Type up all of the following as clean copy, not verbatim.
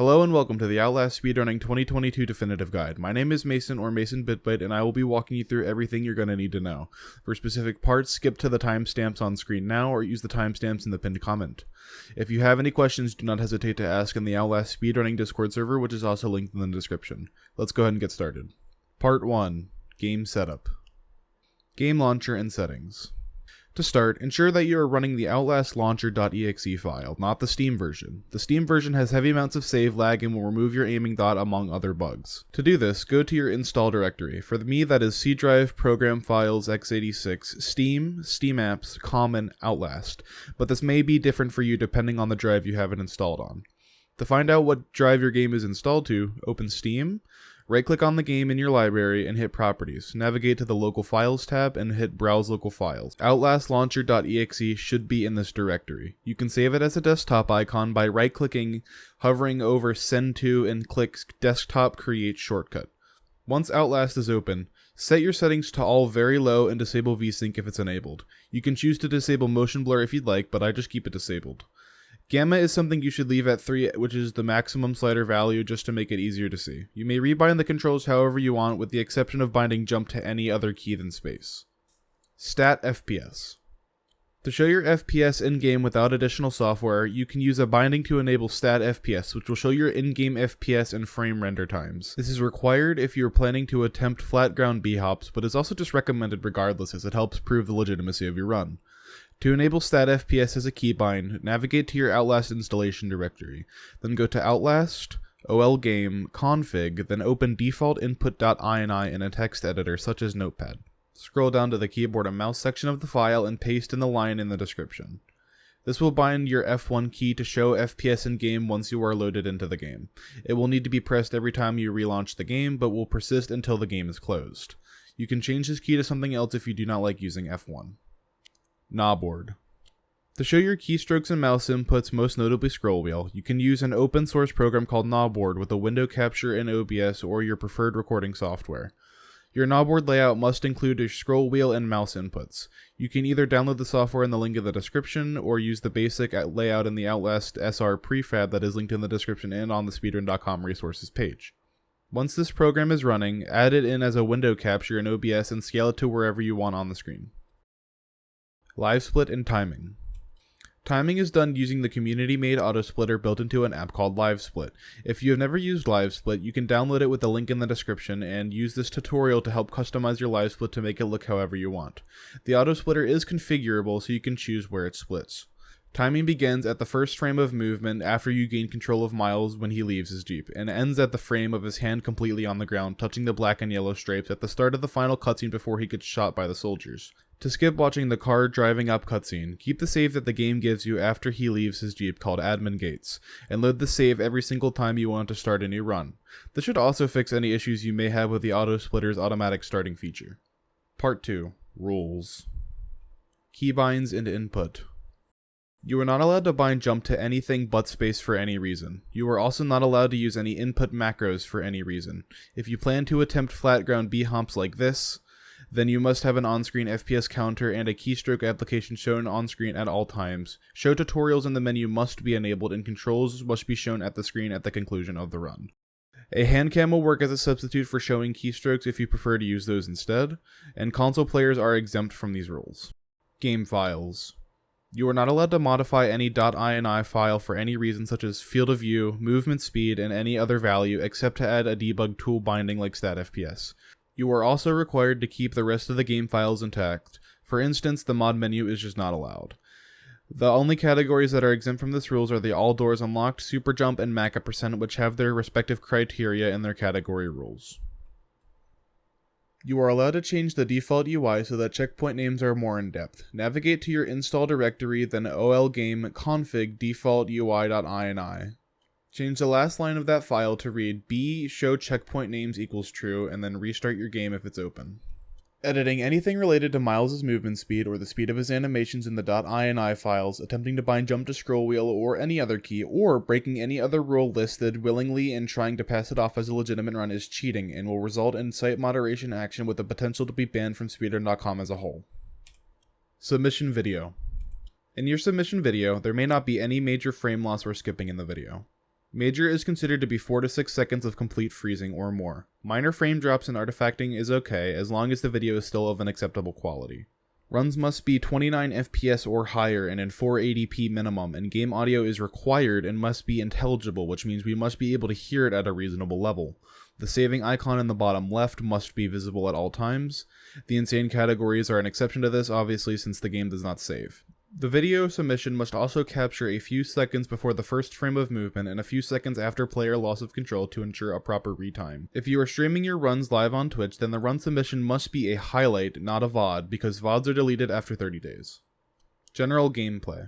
Hello and welcome to the Outlast Speedrunning 2022 Definitive Guide. My name is Mason or Mason Bitbite, and I will be walking you through everything you're going to need to know. For specific parts, skip to the timestamps on screen now or use the timestamps in the pinned comment. If you have any questions, do not hesitate to ask in the Outlast Speedrunning Discord server, which is also linked in the description. Let's go ahead and get started. Part 1. Game Setup. Game Launcher and Settings. To start, ensure that you are running the Outlast Launcher.exe file, not the Steam version. The Steam version has heavy amounts of save lag and will remove your aiming dot among other bugs. To do this, go to your install directory. For me, that is C drive, program files, x86, Steam, Steam apps, Common, Outlast, but this may be different for you depending on the drive you have it installed on. To find out what drive your game is installed to, open Steam, right-click on the game in your library and hit Properties. Navigate to the Local Files tab and hit Browse Local Files. OutlastLauncher.exe should be in this directory. You can save it as a desktop icon by right-clicking, hovering over Send To, and click Desktop Create Shortcut. Once Outlast is open, set your settings to all very low and disable VSync if it's enabled. You can choose to disable motion blur if you'd like, but I just keep it disabled. Gamma is something you should leave at 3, which is the maximum slider value, just to make it easier to see. You may rebind the controls however you want, with the exception of binding jump to any other key than space. Stat FPS. To show your FPS in-game without additional software, you can use a binding to enable Stat FPS, which will show your in-game FPS and frame render times. This is required if you are planning to attempt flat ground B-hops, but is also just recommended regardless, as it helps prove the legitimacy of your run. To enable Stat FPS as a keybind, navigate to your Outlast installation directory, then go to Outlast, OLGame, Config, then open default input.ini in a text editor such as Notepad. Scroll down to the keyboard and mouse section of the file and paste in the line in the description. This will bind your F1 key to show FPS in game once you are loaded into the game. It will need to be pressed every time you relaunch the game, but will persist until the game is closed. You can change this key to something else if you do not like using F1. Knobboard. To show your keystrokes and mouse inputs, most notably scroll wheel, you can use an open source program called Knobboard with a window capture in OBS or your preferred recording software. Your knobboard layout must include a scroll wheel and mouse inputs. You can either download the software in the link in the description or use the basic layout in the Outlast SR prefab that is linked in the description and on the speedrun.com resources page. Once this program is running, add it in as a window capture in OBS and scale it to wherever you want on the screen. LiveSplit and Timing. Timing is done using the community-made autosplitter built into an app called LiveSplit. If you have never used LiveSplit, you can download it with the link in the description and use this tutorial to help customize your LiveSplit to make it look however you want. The autosplitter is configurable so you can choose where it splits. Timing begins at the first frame of movement after you gain control of Miles when he leaves his Jeep, and ends at the frame of his hand completely on the ground, touching the black and yellow stripes at the start of the final cutscene before he gets shot by the soldiers. To skip watching the car driving up cutscene, keep the save that the game gives you after he leaves his Jeep called Admin Gates, and load the save every single time you want to start a new run. This should also fix any issues you may have with the autosplitter's automatic starting feature. Part 2. Rules. Keybinds and Input. You are not allowed to bind jump to anything but space for any reason. You are also not allowed to use any input macros for any reason. If you plan to attempt flat ground B-hops like this, then you must have an on-screen FPS counter and a keystroke application shown on-screen at all times. Show tutorials in the menu must be enabled and controls must be shown at the screen at the conclusion of the run. A hand cam will work as a substitute for showing keystrokes if you prefer to use those instead, and console players are exempt from these rules. Game files. You are not allowed to modify any .ini file for any reason such as field of view, movement speed, and any other value except to add a debug tool binding like StatFPS. You are also required to keep the rest of the game files intact. For instance, the mod menu is just not allowed. The only categories that are exempt from this rules are the all doors unlocked, super jump, and maca %, which have their respective criteria in their category rules. You are allowed to change the default UI so that checkpoint names are more in-depth. Navigate to your install directory, then OLGame config default UI.ini. Change the last line of that file to read b show checkpoint names equals true, and then restart your game if it's open. Editing anything related to Miles' movement speed or the speed of his animations in the .ini files, attempting to bind jump to scroll wheel or any other key, or breaking any other rule listed willingly and trying to pass it off as a legitimate run is cheating and will result in site moderation action with the potential to be banned from speedrun.com as a whole. Submission video. In your submission video, there may not be any major frame loss or skipping in the video. Major is considered to be 4 to 6 seconds of complete freezing or more. Minor frame drops and artifacting is okay as long as the video is still of an acceptable quality. Runs must be 29 FPS or higher and in 480p minimum, and game audio is required and must be intelligible, which means we must be able to hear it at a reasonable level. The saving icon in the bottom left must be visible at all times. The insane categories are an exception to this, obviously, since the game does not save. The video submission must also capture a few seconds before the first frame of movement and a few seconds after player loss of control to ensure a proper retime. If you are streaming your runs live on Twitch, then the run submission must be a highlight, not a VOD, because VODs are deleted after 30 days. General gameplay.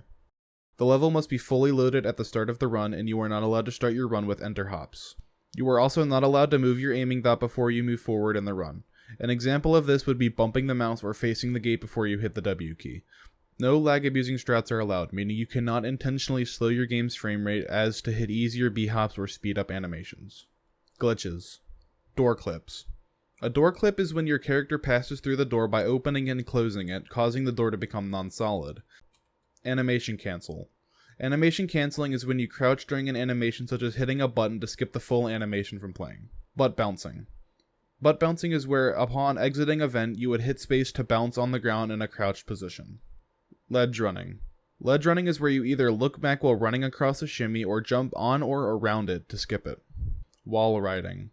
The level must be fully loaded at the start of the run, and you are not allowed to start your run with enter hops. You are also not allowed to move your aiming dot before you move forward in the run. An example of this would be bumping the mouse or facing the gate before you hit the W key. No lag-abusing strats are allowed, meaning you cannot intentionally slow your game's frame rate as to hit easier b-hops or speed up animations. Glitches. Door clips. A door clip is when your character passes through the door by opening and closing it, causing the door to become non-solid. Animation cancel. Animation canceling is when you crouch during an animation, such as hitting a button to skip the full animation from playing. Butt bouncing. Butt bouncing is where, upon exiting a vent, you would hit space to bounce on the ground in a crouched position. Ledge running. Ledge running is where you either look back while running across a shimmy or jump on or around it to skip it. Wall riding.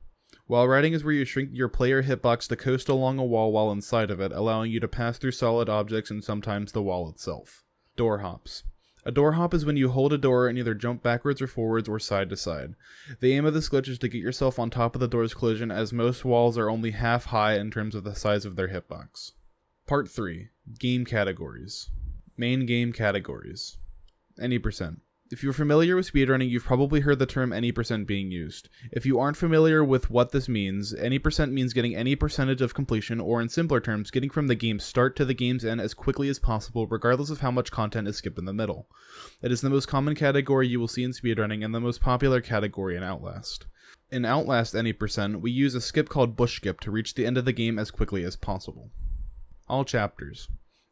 Wall riding is where you shrink your player hitbox to coast along a wall while inside of it, allowing you to pass through solid objects and sometimes the wall itself. Door hops. A door hop is when you hold a door and either jump backwards or forwards or side to side. The aim of this glitch is to get yourself on top of the door's collision, as most walls are only half high in terms of the size of their hitbox. Part 3. Game categories. Main game categories. Any percent. If you're familiar with speedrunning, you've probably heard the term any percent being used. If you aren't familiar with what this means, any percent means getting any percentage of completion, or in simpler terms, getting from the game's start to the game's end as quickly as possible, regardless of how much content is skipped in the middle. It is the most common category you will see in speedrunning and the most popular category in Outlast. In Outlast any percent, we use a skip called bush skip to reach the end of the game as quickly as possible. All chapters.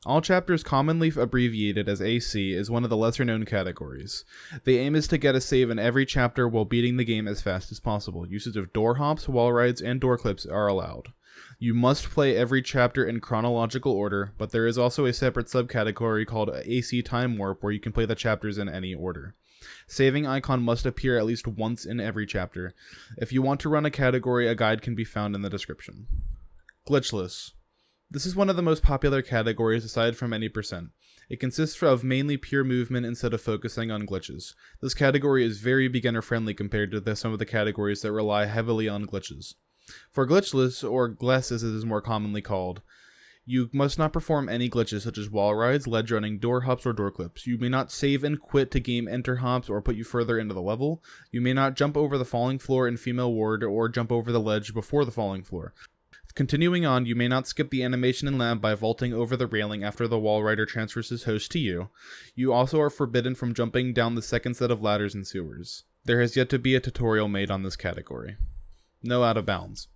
All chapters, commonly abbreviated as AC, is one of the lesser-known categories. The aim is to get a save in every chapter while beating the game as fast as possible. Usage of door hops, wall rides, and door clips are allowed. You must play every chapter in chronological order, but there is also a separate subcategory called AC Time Warp where you can play the chapters in any order. Saving icon must appear at least once in every chapter. If you want to run a category, a guide can be found in the description. Glitchless. This is one of the most popular categories aside from any percent. It consists of mainly pure movement instead of focusing on glitches. This category is very beginner friendly compared to some of the categories that rely heavily on glitches. For glitchless, or gless as it is more commonly called, you must not perform any glitches such as wall rides, ledge running, door hops, or door clips. You may not save and quit to game enter hops or put you further into the level. You may not jump over the falling floor in female ward or jump over the ledge before the falling floor. Continuing on, you may not skip the animation in lab by vaulting over the railing after the wall rider transfers his host to you. You also are forbidden from jumping down the second set of ladders in sewers. There has yet to be a tutorial made on this category. No out of bounds.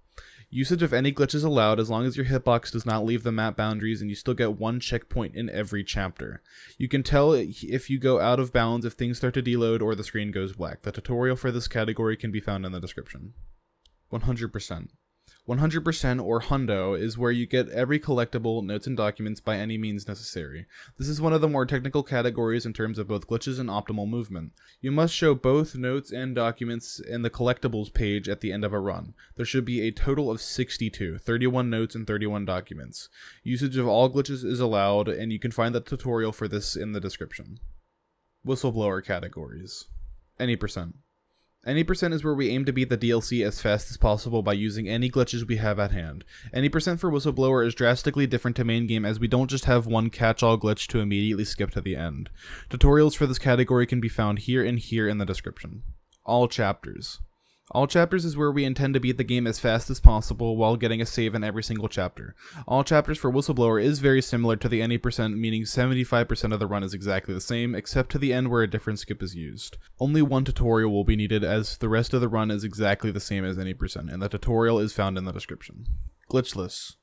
Usage of any glitch is allowed as long as your hitbox does not leave the map boundaries and you still get one checkpoint in every chapter. You can tell if you go out of bounds if things start to deload or the screen goes black. The tutorial for this category can be found in the description. 100%. 100% or hundo is where you get every collectible, notes, and documents by any means necessary. This is one of the more technical categories in terms of both glitches and optimal movement. You must show both notes and documents in the collectibles page at the end of a run. There should be a total of 62, 31 notes and 31 documents. Usage of all glitches is allowed, and you can find the tutorial for this in the description. Whistleblower categories. Any percent. Any percent is where we aim to beat the DLC as fast as possible by using any glitches we have at hand. Any percent for Whistleblower is drastically different to main game as we don't just have one catch-all glitch to immediately skip to the end. Tutorials for this category can be found here in the description. All chapters. All chapters is where we intend to beat the game as fast as possible while getting a save in every single chapter. All chapters for Whistleblower is very similar to the any percent, meaning 75% of the run is exactly the same, except to the end where a different skip is used. Only one tutorial will be needed as the rest of the run is exactly the same as any percent, and the tutorial is found in the description. Glitchless.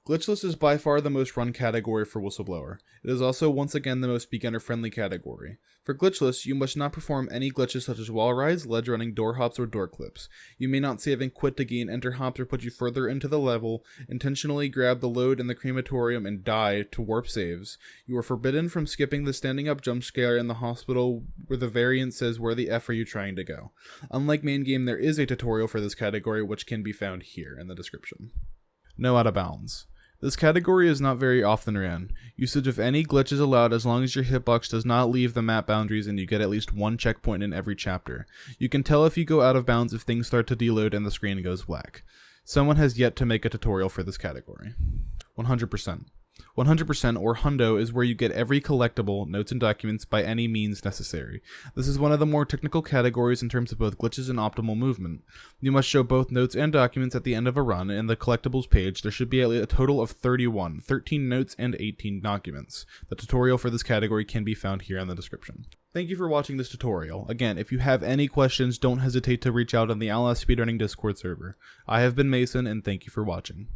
Glitchless is by far the most run category for Whistleblower. It is also once again the most beginner-friendly category. For Glitchless, you must not perform any glitches such as wall rides, ledge running, door hops, or door clips. You may not save and quit to gain enter hops or put you further into the level, intentionally grab the load in the crematorium and die to warp saves. You are forbidden from skipping the standing up jump scare in the hospital where the variant says where the F are you trying to go. Unlike main game, there is a tutorial for this category which can be found here in the description. No out of bounds. This category is not very often ran. Usage of any glitch is allowed as long as your hitbox does not leave the map boundaries and you get at least one checkpoint in every chapter. You can tell if you go out of bounds if things start to deload and the screen goes black. Someone has yet to make a tutorial for this category. 100%. 100% or hundo is where you get every collectible, notes, and documents by any means necessary. This is one of the more technical categories in terms of both glitches and optimal movement. You must show both notes and documents at the end of a run. In the collectibles page, there should be a total of 13 notes and 18 documents. The tutorial for this category can be found here in the description. Thank you for watching this tutorial. Again, if you have any questions, don't hesitate to reach out on the Outlast Speedrunning Discord server. I have been Mason, and thank you for watching.